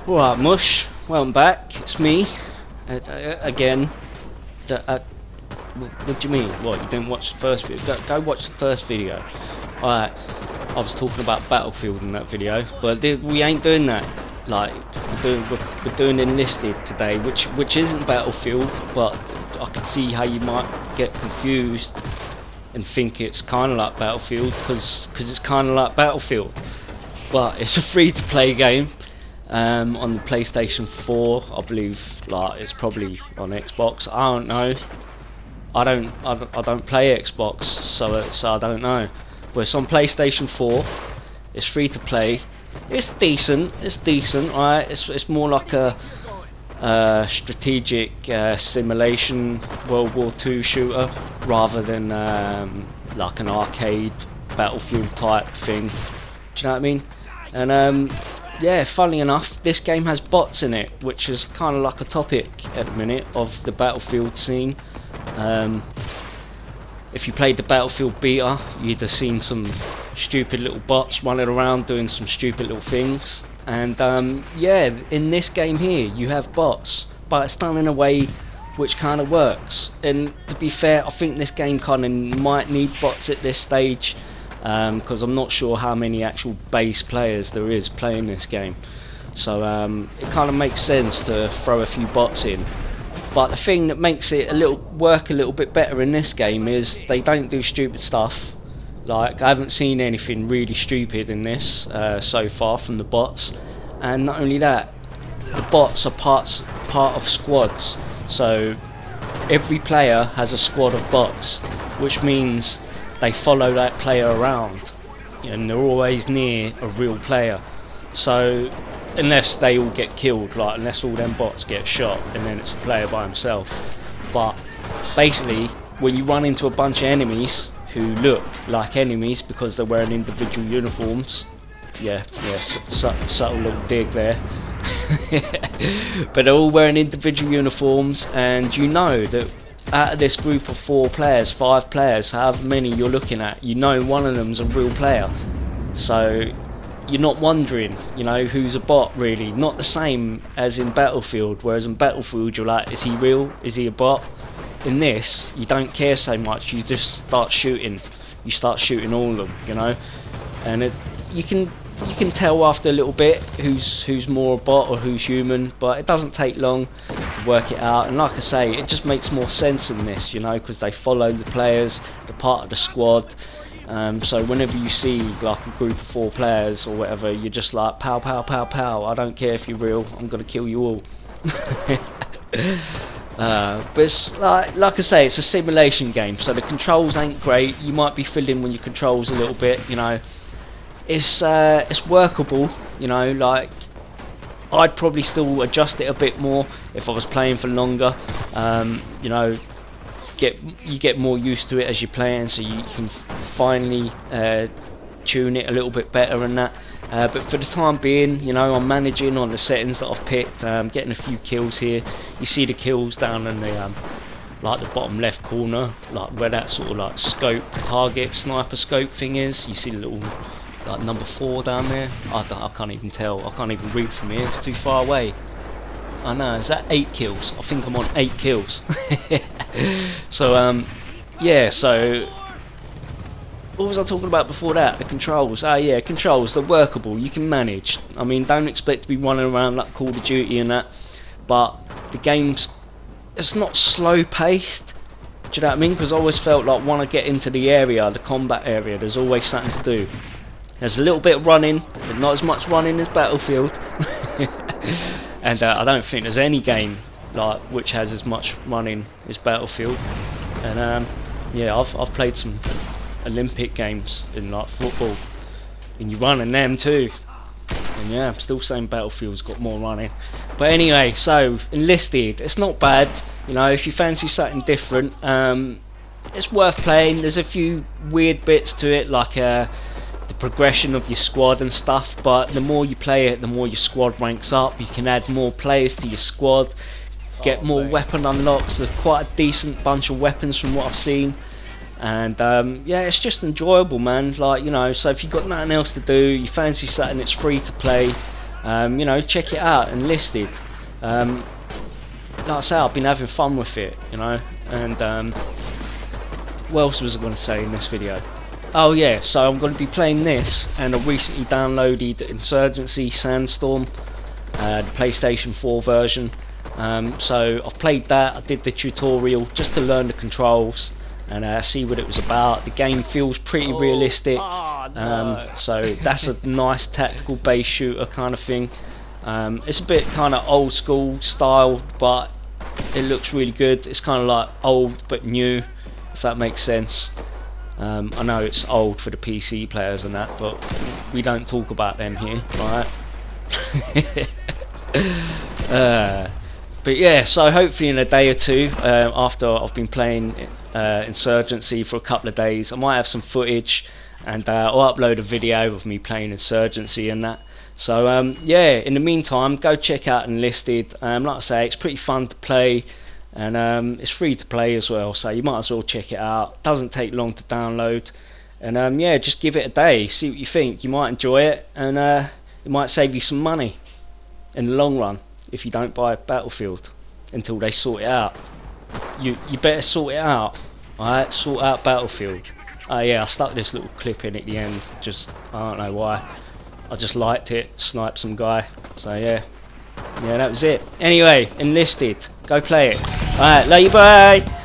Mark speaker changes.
Speaker 1: Alright, Mush, welcome back. It's me again. What do you mean? What, you didn't watch the first video? Go watch the first video. Alright, I was talking about Battlefield in that video, but we ain't doing that. Like, we're doing Enlisted today, which isn't Battlefield, but I can see how you might get confused and think it's kind of like Battlefield, because it's kind of like Battlefield, but it's a free-to-play game. On the PlayStation 4, I believe. Like, it's probably on Xbox. I don't know. I don't play Xbox, so I don't know. But it's on PlayStation 4. It's free to play. It's decent. Right? It's more like a strategic simulation World War II shooter rather than like an arcade Battlefield type thing. Do you know what I mean? And yeah, funnily enough, this game has bots in it, which is kind of like a topic at the minute of the Battlefield scene. If you played the Battlefield beta, you'd have seen some stupid little bots running around doing some stupid little things. And yeah, in this game here, you have bots, but it's done in a way which kind of works. And to be fair, I think this game kind of might need bots at this stage. Because I'm not sure how many actual base players there is playing this game, so it kind of makes sense to throw a few bots in. But the thing that makes it work a little bit better in this game is they don't do stupid stuff. Like, I haven't seen anything really stupid in this so far from the bots. And not only that, the bots are part of squads, so every player has a squad of bots, which means they follow that player around, and they're always near a real player. So unless they all get killed, like unless all them bots get shot, and then it's a player by himself. But basically, when you run into a bunch of enemies who look like enemies because they're wearing individual uniforms, subtle little dig there. But they're all wearing individual uniforms, and you know that out of this group of 4 players, 5 players, however many you're looking at, you know one of them's a real player. So you're not wondering, who's a bot really. Not the same as in Battlefield, whereas in Battlefield you're like, is he real? Is he a bot? In this, you don't care so much, you just start shooting. You start shooting all of them, and you can tell after a little bit who's more a bot or who's human, but it doesn't take long to work it out. And like I say, it just makes more sense in this, because they follow the players, they're part of the squad. So whenever you see like a group of 4 players or whatever, you're just like, pow pow pow pow, I don't care if you're real, I'm gonna kill you all. But it's like I say, it's a simulation game, so the controls ain't great. You might be fiddling with your controls a little bit, It's workable, like I'd probably still adjust it a bit more if I was playing for longer. You get more used to it as you're playing, so you can finally tune it a little bit better and that. But for the time being, I'm managing on the settings that I've picked, getting a few kills here. You see the kills down in the like the bottom left corner, like where that sort of like scope target sniper scope thing is. You see the little like number 4 down there. I can't even tell. I can't even read from here. It's too far away. I know. Is that 8 kills? I think I'm on 8 kills. So yeah. So what was I talking about before that? The controls. Yeah, controls. They're workable. You can manage. I mean, don't expect to be running around like Call of Duty and that. But the it's not slow paced. Do you know what I mean? Because I always felt like when I get into the area, the combat area, there's always something to do. There's a little bit of running, but not as much running as Battlefield. And I don't think there's any game like which has as much running as Battlefield. And yeah, I've played some Olympic games in like football, and you run in them too. And yeah, I'm still saying Battlefield's got more running. But anyway, so Enlisted, it's not bad. If you fancy something different, it's worth playing. There's a few weird bits to it, like the progression of your squad and stuff, but the more you play it, the more your squad ranks up. You can add more players to your squad, get more weapon unlocks. There's quite a decent bunch of weapons from what I've seen. And yeah, it's just enjoyable, man. Like, so if you've got nothing else to do, you fancy something that's free to play, You know, check it out, Enlisted. Like I say, I've been having fun with it, you know. And what else was I going to say in this video? Oh yeah, so I'm going to be playing this, and I recently downloaded Insurgency Sandstorm, the PlayStation 4 version. So I've played that. I did the tutorial just to learn the controls and see what it was about. The game feels pretty realistic.
Speaker 2: No.
Speaker 1: So that's a nice tactical base shooter kind of thing. It's a bit kind of old school style, but it looks really good. It's kind of like old but new, if that makes sense. I know it's old for the PC players and that, but we don't talk about them here, right? But yeah, so hopefully in a day or two, after I've been playing Insurgency for a couple of days, I might have some footage, and I'll upload a video of me playing Insurgency and that. So yeah, in the meantime, go check out Enlisted. Like I say, it's pretty fun to play, and it's free to play as well, so you might as well check it out. Doesn't take long to download, and yeah, just give it a day, see what you think. You might enjoy it, and it might save you some money in the long run if you don't buy Battlefield until they sort it out. You better sort it out. Alright, sort out Battlefield. Oh yeah, I stuck this little clip in at the end, just I don't know why. I just liked it, sniped some guy. So yeah, that was it. Anyway, Enlisted, go play it. Alright, love you, bye.